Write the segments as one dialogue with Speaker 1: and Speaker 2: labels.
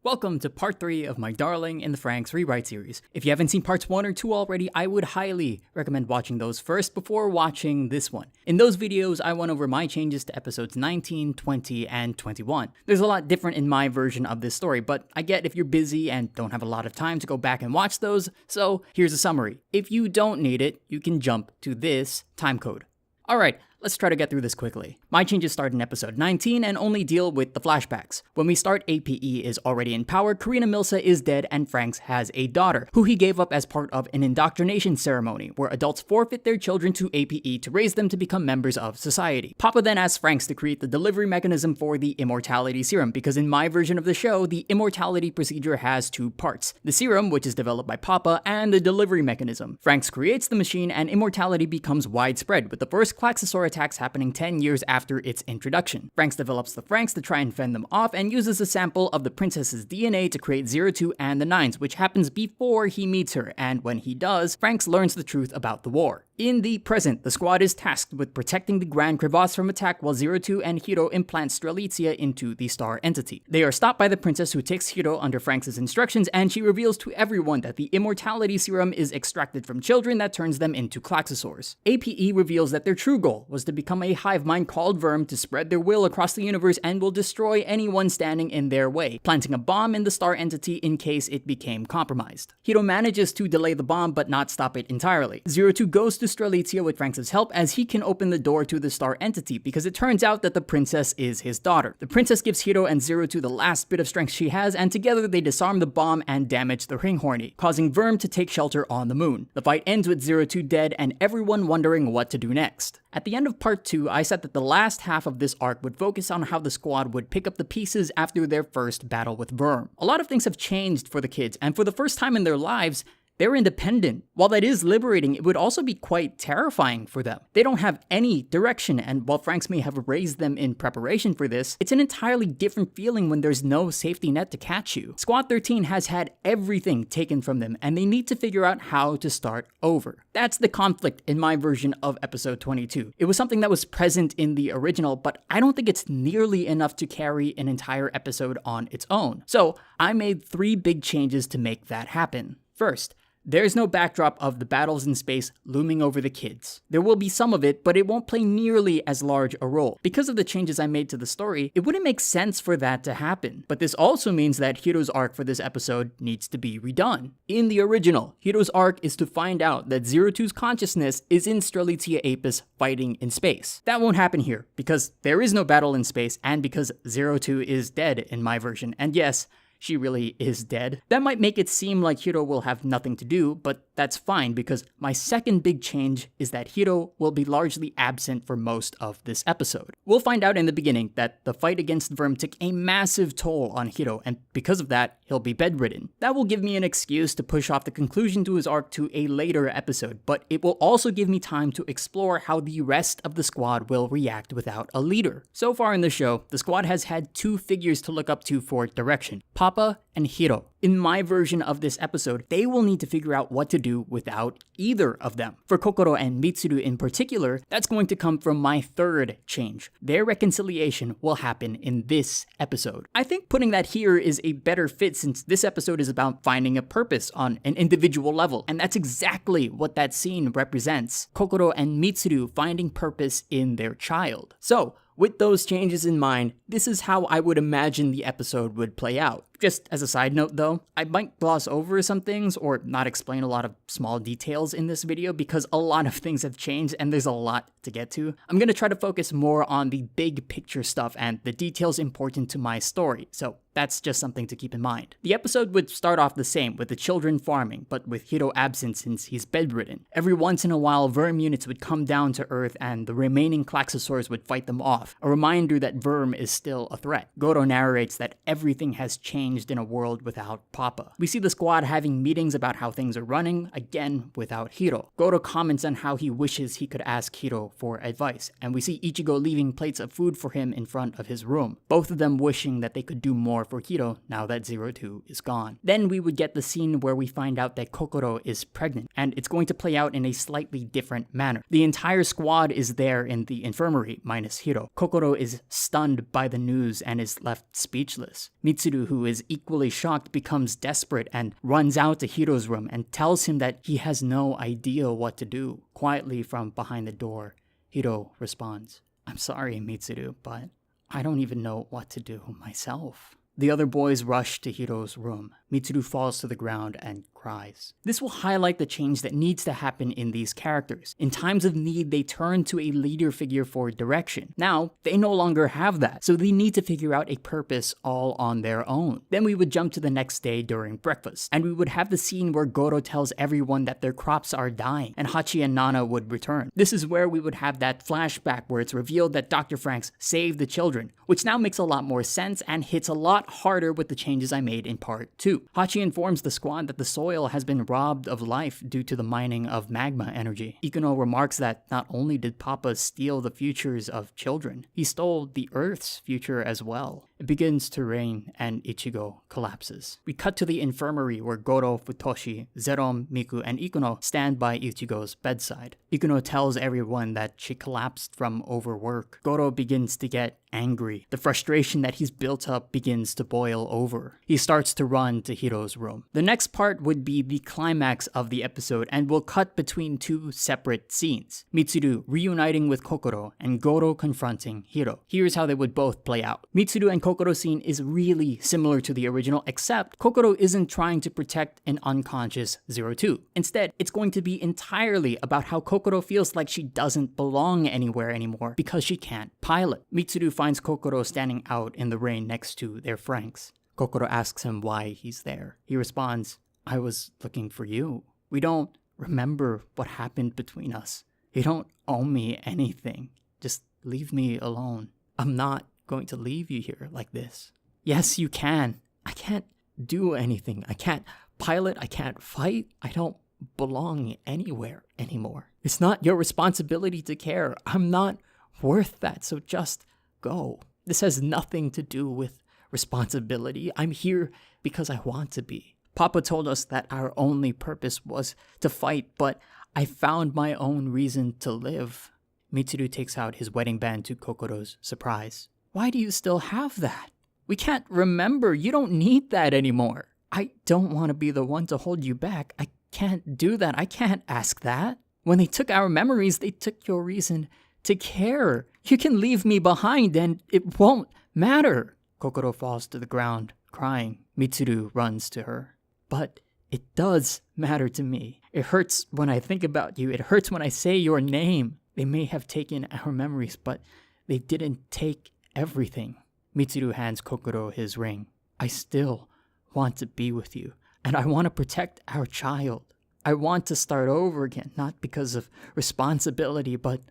Speaker 1: Welcome to part 3 of my Darling in the Fraxx rewrite series. If you haven't seen parts 1 or 2 already, I would highly recommend watching those first before watching this one. In those videos, I went over my changes to episodes 19, 20, and 21. There's a lot different in my version of this story, but I get if you're busy and don't have a lot of time to go back and watch those, so here's a summary. If you don't need it, you can jump to this timecode. Alright, let's try to get through this quickly. My changes start in episode 19 and only deal with the flashbacks. When we start, APE is already in power, Karina Milsa is dead, and Fraxx has a daughter, who he gave up as part of an indoctrination ceremony, where adults forfeit their children to APE to raise them to become members of society. Papa then asks Fraxx to create the delivery mechanism for the immortality serum, because in my version of the show, the immortality procedure has two parts. The serum, which is developed by Papa, and the delivery mechanism. Fraxx creates the machine and immortality becomes widespread, with the first Klaxosaur attacks happening 10 years after its introduction. Fraxx develops the Fraxx to try and fend them off and uses a sample of the princess's DNA to create 02 and the Nines, which happens before he meets her, and when he does, Fraxx learns the truth about the war. In the present, the squad is tasked with protecting the Grand Crevasse from attack while 02 and Hiro implant Strelitzia into the star entity. They are stopped by the princess, who takes Hiro under Fraxx's instructions, and she reveals to everyone that the immortality serum is extracted from children that turns them into Klaxosaurs. APE reveals that their true goal was to become a hive mind called Verm to spread their will across the universe and will destroy anyone standing in their way, planting a bomb in the star entity in case it became compromised. Hiro manages to delay the bomb but not stop it entirely. 02 goes to Strelitzia with Fraxx's help, as he can open the door to the star entity, because it turns out that the princess is his daughter. The princess gives Hiro and 02 the last bit of strength she has, and together they disarm the bomb and damage the Ring Horny, causing Verm to take shelter on the moon. The fight ends with 02 dead and everyone wondering what to do next. At the end of part 2, I said that the last half of this arc would focus on how the squad would pick up the pieces after their first battle with Verm. A lot of things have changed for the kids, and for the first time in their lives, they're independent. While that is liberating, it would also be quite terrifying for them. They don't have any direction, and while Fraxx may have raised them in preparation for this, it's an entirely different feeling when there's no safety net to catch you. Squad 13 has had everything taken from them, and they need to figure out how to start over. That's the conflict in my version of episode 22. It was something that was present in the original, but I don't think it's nearly enough to carry an entire episode on its own. So I made 3 big changes to make that happen. First, there's no backdrop of the battles in space looming over the kids. There will be some of it, but it won't play nearly as large a role. Because of the changes I made to the story, it wouldn't make sense for that to happen. But this also means that Hiro's arc for this episode needs to be redone. In the original, Hiro's arc is to find out that 02's consciousness is in Strelitzia Apis fighting in space. That won't happen here, because there is no battle in space, and because 02 is dead in my version. And yes, she really is dead. That might make it seem like Hiro will have nothing to do, but that's fine, because my second big change is that Hiro will be largely absent for most of this episode. We'll find out in the beginning that the fight against Verm took a massive toll on Hiro, and because of that, he'll be bedridden. That will give me an excuse to push off the conclusion to his arc to a later episode, but it will also give me time to explore how the rest of the squad will react without a leader. So far in the show, the squad has had 2 figures to look up to for direction: Papa and Hiro. In my version of this episode, they will need to figure out what to do without either of them. For Kokoro and Mitsuru in particular, that's going to come from my 3rd change. Their reconciliation will happen in this episode. I think putting that here is a better fit, since this episode is about finding a purpose on an individual level, and that's exactly what that scene represents. Kokoro and Mitsuru finding purpose in their child. So, with those changes in mind, this is how I would imagine the episode would play out. Just as a side note though, I might gloss over some things or not explain a lot of small details in this video because a lot of things have changed and there's a lot to get to. I'm gonna try to focus more on the big picture stuff and the details important to my story, so that's just something to keep in mind. The episode would start off the same, with the children farming, but with Hiro absent since he's bedridden. Every once in a while, Verm units would come down to Earth and the remaining Klaxosaurs would fight them off, a reminder that Verm is still a threat. Goro narrates that everything has changed in a world without Papa. We see the squad having meetings about how things are running, again without Hiro. Goro comments on how he wishes he could ask Hiro for advice, and we see Ichigo leaving plates of food for him in front of his room, both of them wishing that they could do more for Hiro now that 02 is gone. Then we would get the scene where we find out that Kokoro is pregnant, and it's going to play out in a slightly different manner. The entire squad is there in the infirmary, minus Hiro. Kokoro is stunned by the news and is left speechless. Mitsuru, who is is equally shocked, becomes desperate, and runs out to Hiro's room and tells him that he has no idea what to do. Quietly from behind the door, Hiro responds, "I'm sorry, Mitsuru, but I don't even know what to do myself." The other boys rush to Hiro's room. Mitsuru falls to the ground and cries. This will highlight the change that needs to happen in these characters. In times of need, they turn to a leader figure for direction. Now, they no longer have that, so they need to figure out a purpose all on their own. Then we would jump to the next day during breakfast, and we would have the scene where Goro tells everyone that their crops are dying, and Hachi and Nana would return. This is where we would have that flashback where it's revealed that Dr. Fraxx saved the children, which now makes a lot more sense and hits a lot harder with the changes I made in part 2. Hachi informs the squad that the soil has been robbed of life due to the mining of magma energy. Ikuno remarks that not only did Papa steal the futures of children, he stole the Earth's future as well. It begins to rain and Ichigo collapses. We cut to the infirmary where Goro, Futoshi, Zerom, Miku, and Ikuno stand by Ichigo's bedside. Ikuno tells everyone that she collapsed from overwork. Goro begins to get angry. The frustration that he's built up begins to boil over. He starts to run to Hiro's room. The next part would be the climax of the episode and will cut between two separate scenes. Mitsuru reuniting with Kokoro and Goro confronting Hiro. Here's how they would both play out. Mitsuru and Kokoro scene is really similar to the original, except Kokoro isn't trying to protect an unconscious 02. Instead, it's going to be entirely about how Kokoro feels like she doesn't belong anywhere anymore because she can't pilot. Mitsuru finds Kokoro standing out in the rain next to their Fraxx. Kokoro asks him why he's there. He responds, "I was looking for you. We don't remember what happened between us. You don't owe me anything. Just leave me alone. I'm not going to leave you here like this." "Yes, you can. I can't do anything. I can't pilot. I can't fight. I don't belong anywhere anymore. It's not your responsibility to care. I'm not worth that, so just go. This has nothing to do with responsibility. I'm here because I want to be. Papa told us that our only purpose was to fight, but I found my own reason to live." Mitsuru takes out his wedding band to Kokoro's surprise. "Why do you still have that? We can't remember. You don't need that anymore." "I don't want to be the one to hold you back. I can't do that. I can't ask that. When they took our memories, they took your reason to care. You can leave me behind and it won't matter." Kokoro falls to the ground, crying. Mitsuru runs to her. "But it does matter to me. It hurts when I think about you. It hurts when I say your name. They may have taken our memories, but they didn't take everything." Mitsuru hands Kokoro his ring. "I still want to be with you, and I want to protect our child. I want to start over again, not because of responsibility, but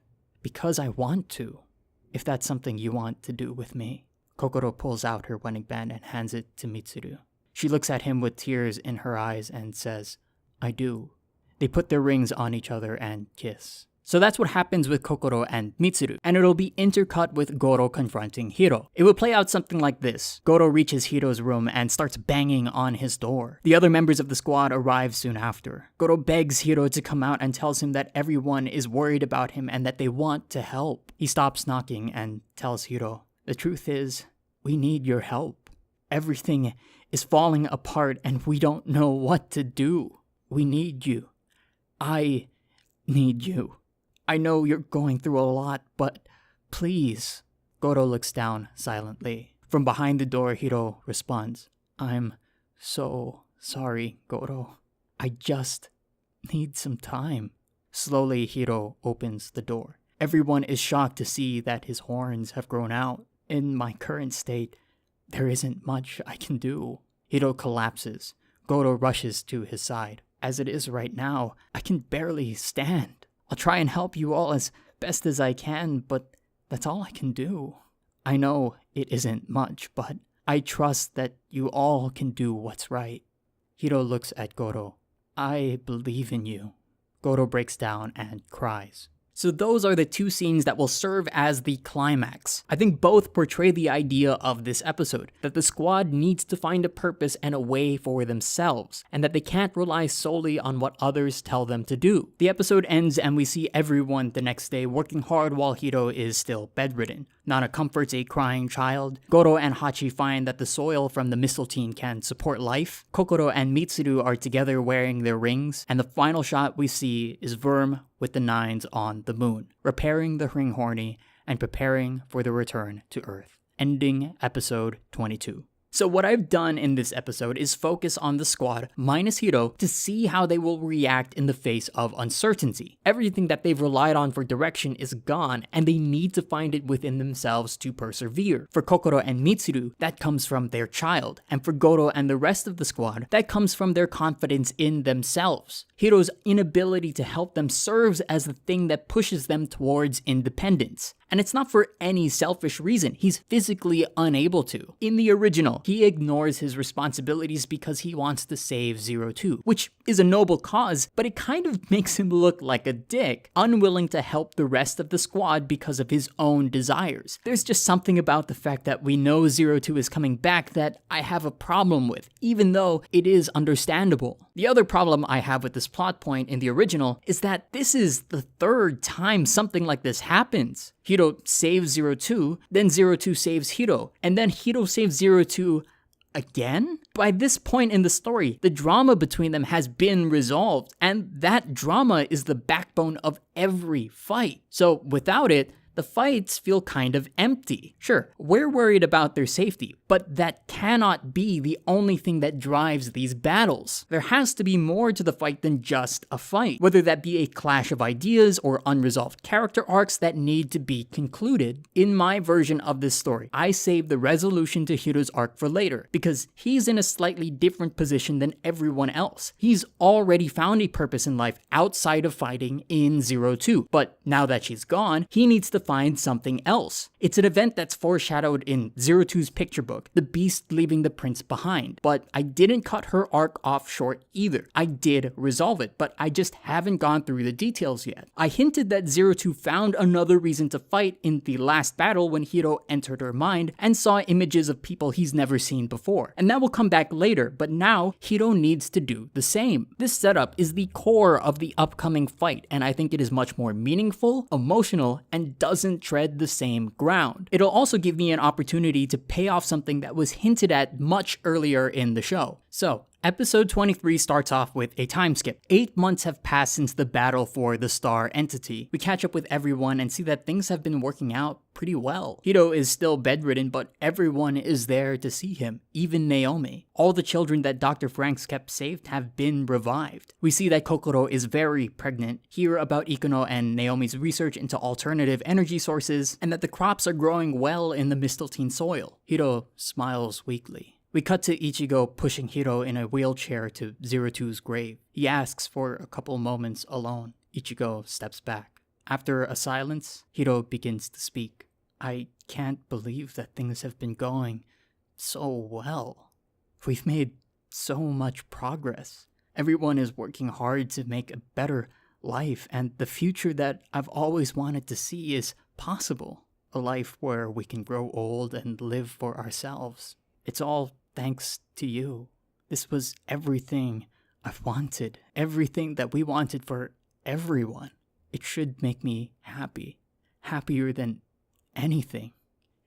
Speaker 1: because I want to. If that's something you want to do with me." Kokoro pulls out her wedding band and hands it to Mitsuru. She looks at him with tears in her eyes and says, "I do." They put their rings on each other and kiss. So that's what happens with Kokoro and Mitsuru, and it'll be intercut with Goro confronting Hiro. It will play out something like this. Goro reaches Hiro's room and starts banging on his door. The other members of the squad arrive soon after. Goro begs Hiro to come out and tells him that everyone is worried about him and that they want to help. He stops knocking and tells Hiro, "The truth is, we need your help. Everything is falling apart and we don't know what to do. We need you. I need you. I know you're going through a lot, but please." Goro looks down silently. From behind the door, Hiro responds, "I'm so sorry, Goro. I just need some time." Slowly, Hiro opens the door. Everyone is shocked to see that his horns have grown out. "In my current state, there isn't much I can do." Hiro collapses. Goro rushes to his side. "As it is right now, I can barely stand. I'll try and help you all as best as I can, but that's all I can do. I know it isn't much, but I trust that you all can do what's right." Hiro looks at Goro. "I believe in you." Goro breaks down and cries. So those are the two scenes that will serve as the climax. I think both portray the idea of this episode, that the squad needs to find a purpose and a way for themselves, and that they can't rely solely on what others tell them to do. The episode ends and we see everyone the next day working hard while Hiro is still bedridden. Nana comforts a crying child. Goro and Hachi find that the soil from the mistletoe can support life. Kokoro and Mitsuru are together wearing their rings, and the final shot we see is Verm with the nines on the moon, repairing the Ring Horny and preparing for the return to Earth, ending episode 22. So what I've done in this episode is focus on the squad minus Hiro to see how they will react in the face of uncertainty. Everything that they've relied on for direction is gone, and they need to find it within themselves to persevere. For Kokoro and Mitsuru, that comes from their child, and for Goro and the rest of the squad, that comes from their confidence in themselves. Hiro's inability to help them serves as the thing that pushes them towards independence. And it's not for any selfish reason. He's physically unable to. In the original, he ignores his responsibilities because he wants to save 02, which is a noble cause, but it kind of makes him look like a dick, unwilling to help the rest of the squad because of his own desires. There's just something about the fact that we know 02 is coming back that I have a problem with, even though it is understandable. The other problem I have with this plot point in the original is that this is the third time something like this happens. Hiro saves 02, then 02 saves Hiro, and then Hiro saves 02 again? By this point in the story, the drama between them has been resolved, and that drama is the backbone of every fight. So without it, the fights feel kind of empty. Sure, we're worried about their safety, but that cannot be the only thing that drives these battles. There has to be more to the fight than just a fight, whether that be a clash of ideas or unresolved character arcs that need to be concluded. In my version of this story, I save the resolution to Hiro's arc for later, because he's in a slightly different position than everyone else. He's already found a purpose in life outside of fighting in 02, but now that she's gone, he needs to find something else. It's an event that's foreshadowed in 02's picture book, the beast leaving the prince behind. But I didn't cut her arc off short either. I did resolve it, but I just haven't gone through the details yet. I hinted that 02 found another reason to fight in the last battle when Hiro entered her mind and saw images of people he's never seen before. And that will come back later, but now Hiro needs to do the same. This setup is the core of the upcoming fight, and I think it is much more meaningful, emotional, and doesn't tread the same ground. It'll also give me an opportunity to pay off something that was hinted at much earlier in the show. So, episode 23 starts off with a time skip. 8 months have passed since the battle for the star entity. We catch up with everyone and see that things have been working out pretty well. Hiro is still bedridden, but everyone is there to see him, even Naomi. All the children that Dr. Fraxx kept safe have been revived. We see that Kokoro is very pregnant, hear about Ikuno and Naomi's research into alternative energy sources, and that the crops are growing well in the mistletoe soil. Hiro smiles weakly. We cut to Ichigo pushing Hiro in a wheelchair to 02's grave. He asks for a couple moments alone. Ichigo steps back. After a silence, Hiro begins to speak. I can't believe that things have been going so well. We've made so much progress. Everyone is working hard to make a better life, and the future that I've always wanted to see is possible. A life where we can grow old and live for ourselves. It's all thanks to you. This was everything I've wanted. Everything that we wanted for everyone. It should make me happy. Happier than anything.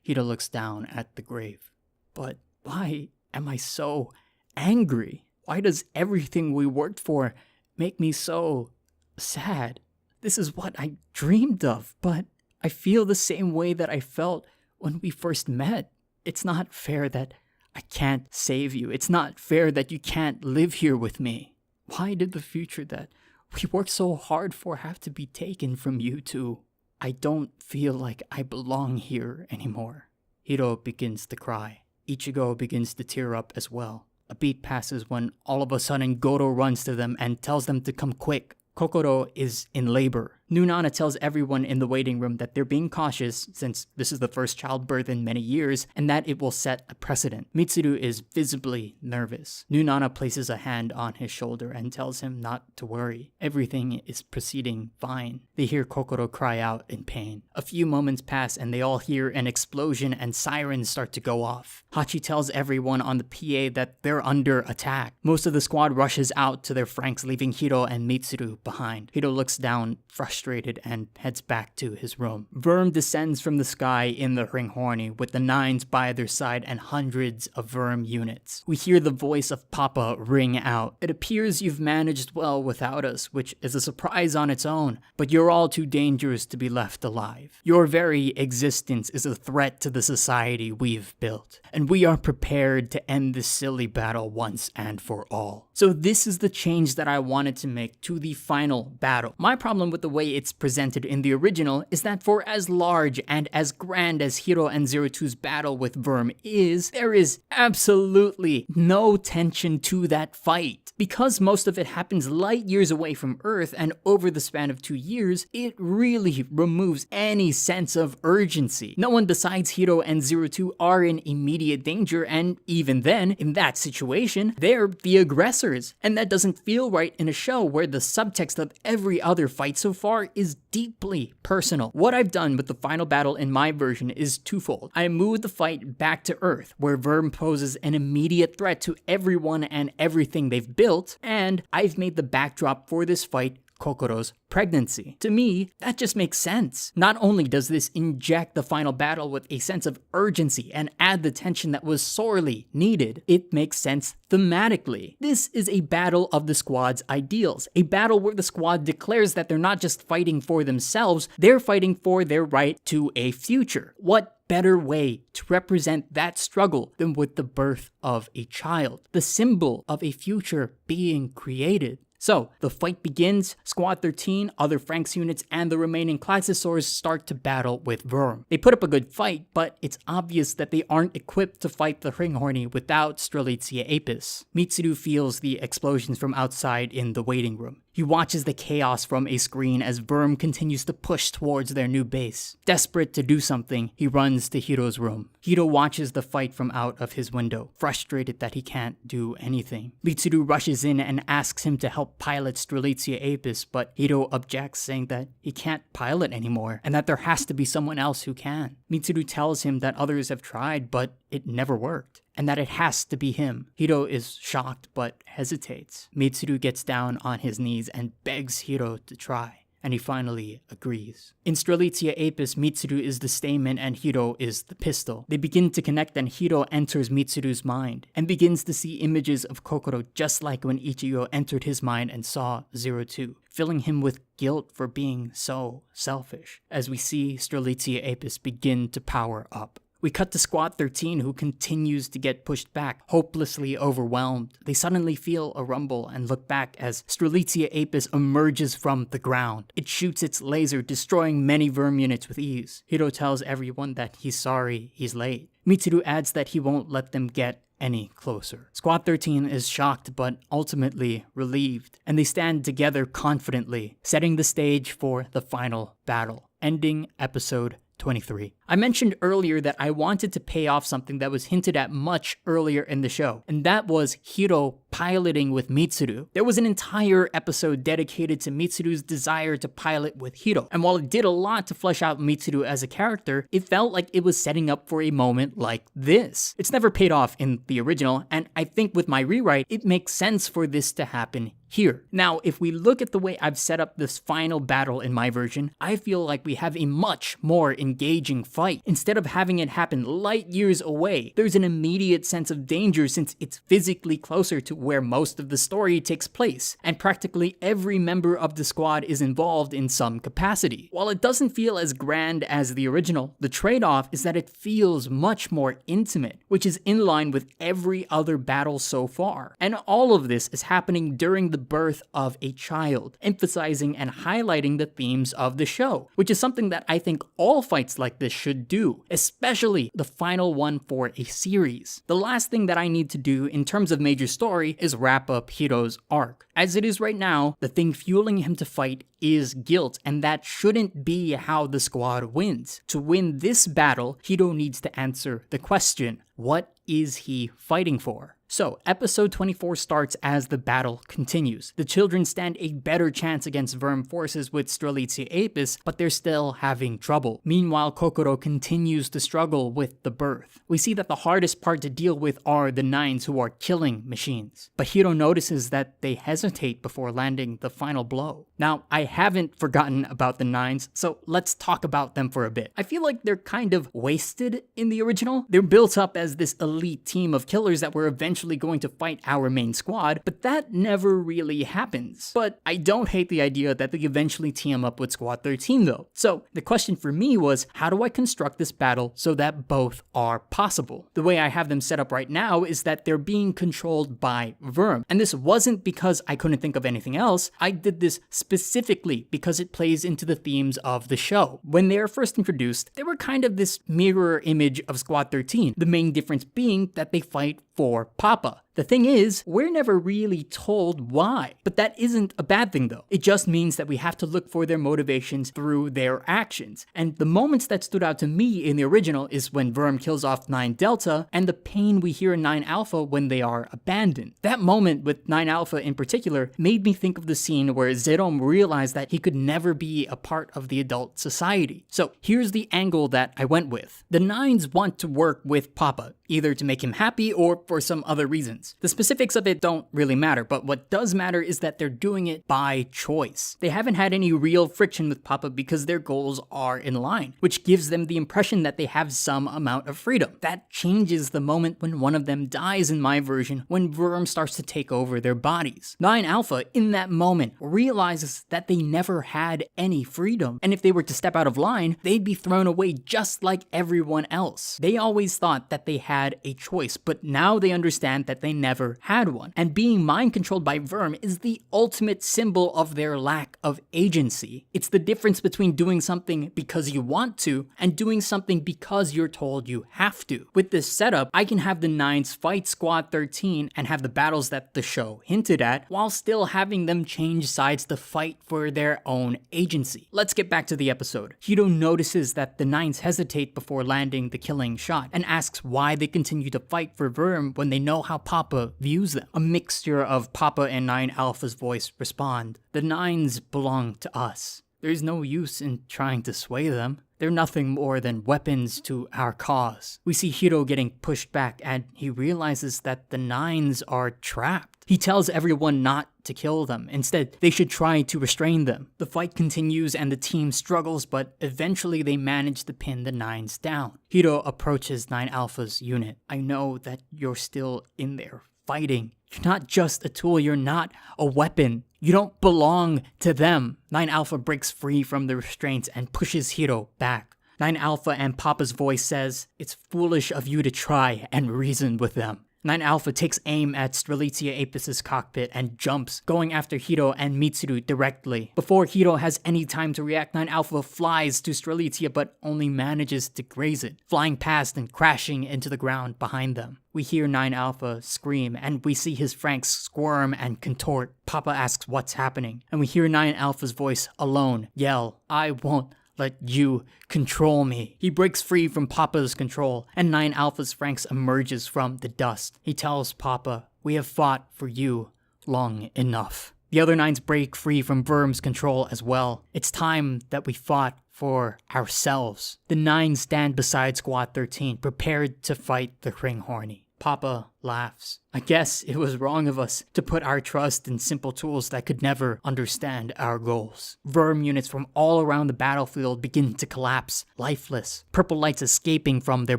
Speaker 1: Hiro looks down at the grave. But why am I so angry? Why does everything we worked for make me so sad? This is what I dreamed of, but I feel the same way that I felt when we first met. It's not fair that I can't save you. It's not fair that you can't live here with me. Why did the future that we worked so hard for have to be taken from you too? I don't feel like I belong here anymore. Hiro begins to cry. Ichigo begins to tear up as well. A beat passes when all of a sudden Goro runs to them and tells them to come quick. Kokoro is in labor. Nunana tells everyone in the waiting room that they're being cautious since this is the first childbirth in many years and that it will set a precedent. Mitsuru is visibly nervous. Nunana places a hand on his shoulder and tells him not to worry. Everything is proceeding fine. They hear Kokoro cry out in pain. A few moments pass and they all hear an explosion and sirens start to go off. Hachi tells everyone on the PA that they're under attack. Most of the squad rushes out to their Fraxx, leaving Hiro and Mitsuru behind. Hiro looks down frustrated frustrated and heads back to his room. Verm descends from the sky in the Ring Horny with the Nines by their side and hundreds of Verm units. We hear the voice of Papa ring out. It appears you've managed well without us, which is a surprise on its own, but you're all too dangerous to be left alive. Your very existence is a threat to the society we've built, and we are prepared to end this silly battle once and for all. So this is the change that I wanted to make to the final battle. My problem with the way it's presented in the original is that for as large and as grand as Hiro and Zero Two's battle with Verm is, there is absolutely no tension to that fight. Because most of it happens light years away from Earth and over the span of 2 years, it really removes any sense of urgency. No one besides Hiro and Zero Two are in immediate danger, and even then, in that situation, they're the aggressors. And that doesn't feel right in a show where the subtext of every other fight so far is deeply personal. What I've done with the final battle in my version is twofold. I moved the fight back to Earth, where Verm poses an immediate threat to everyone and everything they've built, and I've made the backdrop for this fight Kokoro's pregnancy. To me, that just makes sense. Not only does this inject the final battle with a sense of urgency and add the tension that was sorely needed, it makes sense thematically. This is a battle of the squad's ideals, a battle where the squad declares that they're not just fighting for themselves, they're fighting for their right to a future. What better way to represent that struggle than with the birth of a child, the symbol of a future being created? So, the fight begins, Squad 13, other Fraxx units, and the remaining Klaxosaurs start to battle with Verm. They put up a good fight, but it's obvious that they aren't equipped to fight the Ring Horny without Strelitzia Apis. Mitsuru feels the explosions from outside in the waiting room. He watches the chaos from a screen as Verm continues to push towards their new base. Desperate to do something, he runs to Hiro's room. Hiro watches the fight from out of his window, frustrated that he can't do anything. Mitsuru rushes in and asks him to help pilot Strelitzia Apis, but Hiro objects, saying that he can't pilot anymore, and that there has to be someone else who can. Mitsuru tells him that others have tried, but it never worked, and that it has to be him. Hiro is shocked but hesitates. Mitsuru gets down on his knees and begs Hiro to try, and he finally agrees. In Strelitzia Apis, Mitsuru is the stamen and Hiro is the pistol. They begin to connect and Hiro enters Mitsuru's mind and begins to see images of Kokoro just like when Ichigo entered his mind and saw Zero Two, filling him with guilt for being so selfish. As we see Strelitzia Apis begin to power up. We cut to Squad 13, who continues to get pushed back, hopelessly overwhelmed. They suddenly feel a rumble and look back as Strelitzia Apis emerges from the ground. It shoots its laser, destroying many Verm units with ease. Hiro tells everyone that he's sorry he's late. Mitsuru adds that he won't let them get any closer. Squad 13 is shocked but ultimately relieved, and they stand together confidently, setting the stage for the final battle, ending episode 23. I mentioned earlier that I wanted to pay off something that was hinted at much earlier in the show, and that was Hiro piloting with Mitsuru. There was an entire episode dedicated to Mitsuru's desire to pilot with Hiro, and while it did a lot to flesh out Mitsuru as a character, it felt like it was setting up for a moment like this. It's never paid off in the original, and I think with my rewrite, it makes sense for this to happen here. Now, if we look at the way I've set up this final battle in my version, I feel like we have a much more engaging fight. Instead of having it happen light years away, there's an immediate sense of danger since it's physically closer to where most of the story takes place, and practically every member of the squad is involved in some capacity. While it doesn't feel as grand as the original, the trade-off is that it feels much more intimate, which is in line with every other battle so far. And all of this is happening during the birth of a child, emphasizing and highlighting the themes of the show, which is something that I think all fights like this should do, especially the final one for a series. The last thing that I need to do in terms of major story is wrap up Hiro's arc. As it is right now, the thing fueling him to fight is guilt, and that shouldn't be how the squad wins. To win this battle, Hiro needs to answer the question, What is he fighting for? So, episode 24 starts as the battle continues. The children stand a better chance against Verm forces with Strelitzia Apis, but they're still having trouble. Meanwhile, Kokoro continues to struggle with the birth. We see that the hardest part to deal with are the Nines, who are killing machines. But Hiro notices that they hesitate before landing the final blow. Now, I haven't forgotten about the Nines, so let's talk about them for a bit. I feel like they're kind of wasted in the original. They're built up as this elite team of killers that were eventually going to fight our main squad, but that never really happens. But I don't hate the idea that they eventually team up with Squad 13 though. So the question for me was, how do I construct this battle so that both are possible? The way I have them set up right now is that they're being controlled by Verm. And this wasn't because I couldn't think of anything else. I did this specifically because it plays into the themes of the show. When they are first introduced, they were kind of this mirror image of Squad 13. The main difference being that they fight for Papa. The thing is, we're never really told why. But that isn't a bad thing though. It just means that we have to look for their motivations through their actions. And the moments that stood out to me in the original is when Verm kills off 9 Delta and the pain we hear in 9 Alpha when they are abandoned. That moment with 9 Alpha in particular made me think of the scene where Zedom realized that he could never be a part of the adult society. So here's the angle that I went with. The Nines want to work with Papa, either to make him happy or for some other reasons. The specifics of it don't really matter, but what does matter is that they're doing it by choice. They haven't had any real friction with Papa because their goals are in line, which gives them the impression that they have some amount of freedom. That changes the moment when one of them dies in my version, when Verm starts to take over their bodies. 9 Alpha, in that moment, realizes that they never had any freedom, and if they were to step out of line, they'd be thrown away just like everyone else. They always thought that they had a choice, but now they understand that they never had one. And being mind controlled by Verm is the ultimate symbol of their lack of agency. It's the difference between doing something because you want to and doing something because you're told you have to. With this setup, I can have the Nines fight Squad 13 and have the battles that the show hinted at, while still having them change sides to fight for their own agency. Let's get back to the episode. Hiro notices that the Nines hesitate before landing the killing shot and asks why they continue to fight for Verm when they know how Papa views them. A mixture of Papa and 9 Alpha's voice respond. The Nines belong to us. There's no use in trying to sway them. They're nothing more than weapons to our cause. We see Hiro getting pushed back and he realizes that the Nines are trapped. He tells everyone not to kill them. Instead, they should try to restrain them. The fight continues and the team struggles, but eventually they manage to pin the Nines down. Hiro approaches 9 Alpha's unit. I know that you're still in there fighting. You're not just a tool, you're not a weapon. You don't belong to them. 9 Alpha breaks free from the restraints and pushes Hiro back. 9 Alpha and Papa's voice says, "It's foolish of you to try and reason with them." 9 Alpha takes aim at Strelitzia Apis' cockpit and jumps, going after Hiro and Mitsuru directly. Before Hiro has any time to react, 9 Alpha flies to Strelitzia but only manages to graze it, flying past and crashing into the ground behind them. We hear 9 Alpha scream, and we see his Fraxx squirm and contort. Papa asks what's happening, and we hear 9 Alpha's voice alone yell, "I won't let you control me." He breaks free from Papa's control, and 9 Alpha's Fraxx emerges from the dust. He tells Papa, "We have fought for you long enough." The other Nines break free from Verm's control as well. It's time that we fought for ourselves. The Nines stand beside Squad 13, prepared to fight the Ring Horny. Papa laughs. "I guess it was wrong of us to put our trust in simple tools that could never understand our goals." Verm units from all around the battlefield begin to collapse, lifeless, purple lights escaping from their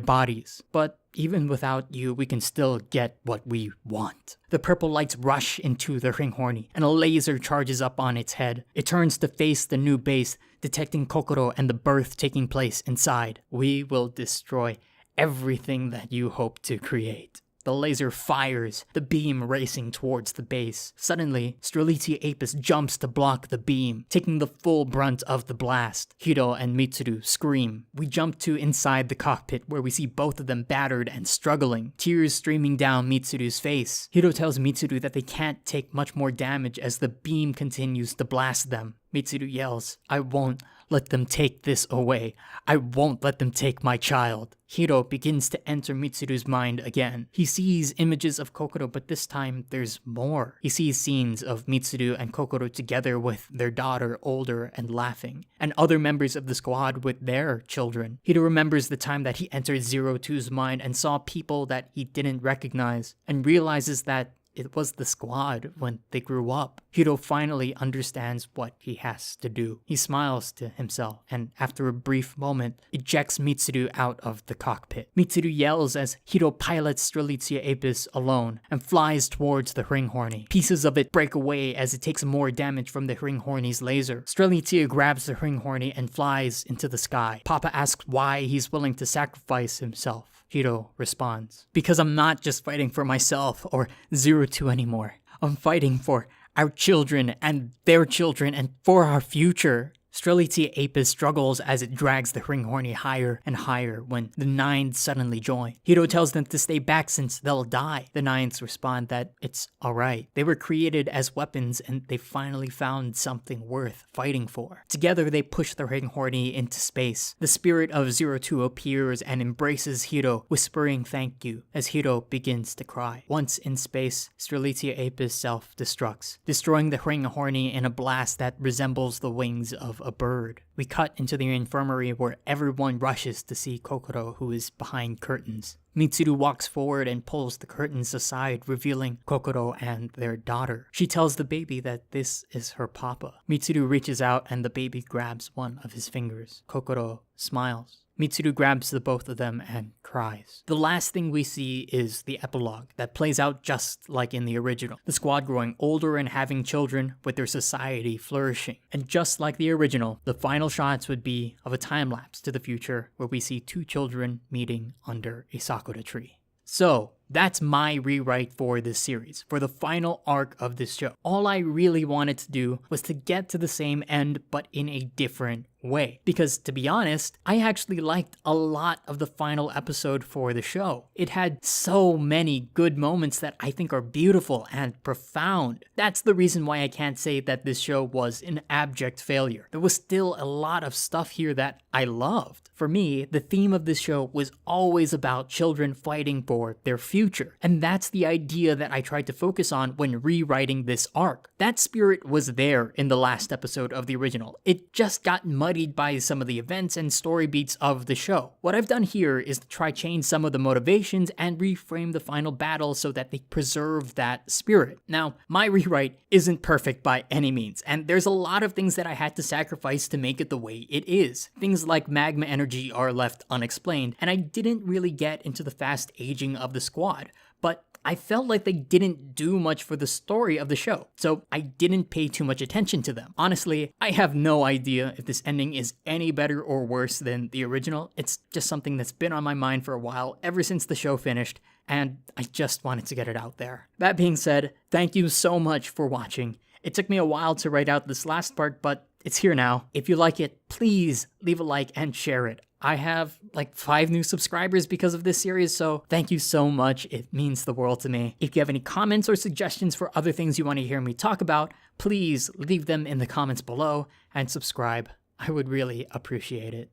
Speaker 1: bodies. But even without you, we can still get what we want. The purple lights rush into the Ring Horny, and a laser charges up on its head. It turns to face the new base, detecting Kokoro and the birth taking place inside. "We will destroy everything that you hope to create." The laser fires, the beam racing towards the base. Suddenly, Strelitzia Apis jumps to block the beam, taking the full brunt of the blast. Hiro and Mitsuru scream. We jump to inside the cockpit, where we see both of them battered and struggling, tears streaming down Mitsuru's face. Hiro tells Mitsuru that they can't take much more damage as the beam continues to blast them. Mitsuru yells, "I won't let them take this away. I won't let them take my child. Hiro begins to enter Mitsuru's mind again. He sees images of Kokoro, but this time there's more. He sees scenes of Mitsuru and Kokoro together with their daughter, older and laughing, and other members of the squad with their children. Hiro remembers the time that he entered 02's mind and saw people that he didn't recognize, and realizes that it was the squad when they grew up. Hiro finally understands what he has to do. He smiles to himself and, after a brief moment, ejects Mitsuru out of the cockpit. Mitsuru yells as Hiro pilots Strelitzia Apis alone and flies towards the Ring Horny. Pieces of it break away as it takes more damage from the Ring Horny's laser. Strelitzia grabs the Ring Horny and flies into the sky. Papa asks why he's willing to sacrifice himself. Hiro responds, "Because I'm not just fighting for myself or 02 anymore. I'm fighting for our children and their children and for our future." Strelitzia Apis struggles as it drags the Ring Horny higher and higher when the Nines suddenly join. Hiro tells them to stay back since they'll die. The Nines respond that it's alright. They were created as weapons and they finally found something worth fighting for. Together they push the Ring Horny into space. The spirit of 02 appears and embraces Hiro, whispering thank you as Hiro begins to cry. Once in space, Strelitzia Apis self-destructs, destroying the Ring Horny in a blast that resembles the wings of a bird. We cut into the infirmary where everyone rushes to see Kokoro, who is behind curtains. Mitsuru walks forward and pulls the curtains aside, revealing Kokoro and their daughter. She tells the baby that this is her papa. Mitsuru reaches out and the baby grabs one of his fingers. Kokoro smiles. Mitsuru grabs the both of them and cries. The last thing we see is the epilogue that plays out just like in the original. The squad growing older and having children, with their society flourishing. And just like the original, the final shots would be of a time lapse to the future where we see two children meeting under a sakura tree. So, that's my rewrite for this series, for the final arc of this show. All I really wanted to do was to get to the same end, but in a different way. Because, to be honest, I actually liked a lot of the final episode for the show. It had so many good moments that I think are beautiful and profound. That's the reason why I can't say that this show was an abject failure. There was still a lot of stuff here that I loved. For me, the theme of this show was always about children fighting for their future. And that's the idea that I tried to focus on when rewriting this arc. That spirit was there in the last episode of the original. It just got muddied by some of the events and story beats of the show. What I've done here is to try change some of the motivations and reframe the final battle so that they preserve that spirit. Now, my rewrite isn't perfect by any means, and there's a lot of things that I had to sacrifice to make it the way it is. Things like magma energy are left unexplained, and I didn't really get into the fast aging of the squad, but I felt like they didn't do much for the story of the show, so I didn't pay too much attention to them. Honestly, I have no idea if this ending is any better or worse than the original. It's just something that's been on my mind for a while, ever since the show finished, and I just wanted to get it out there. That being said, thank you so much for watching. It took me a while to write out this last part, but it's here now. If you like it, please leave a like and share it. I have like 5 new subscribers because of this series, so thank you so much. It means the world to me. If you have any comments or suggestions for other things you want to hear me talk about, please leave them in the comments below and subscribe. I would really appreciate it.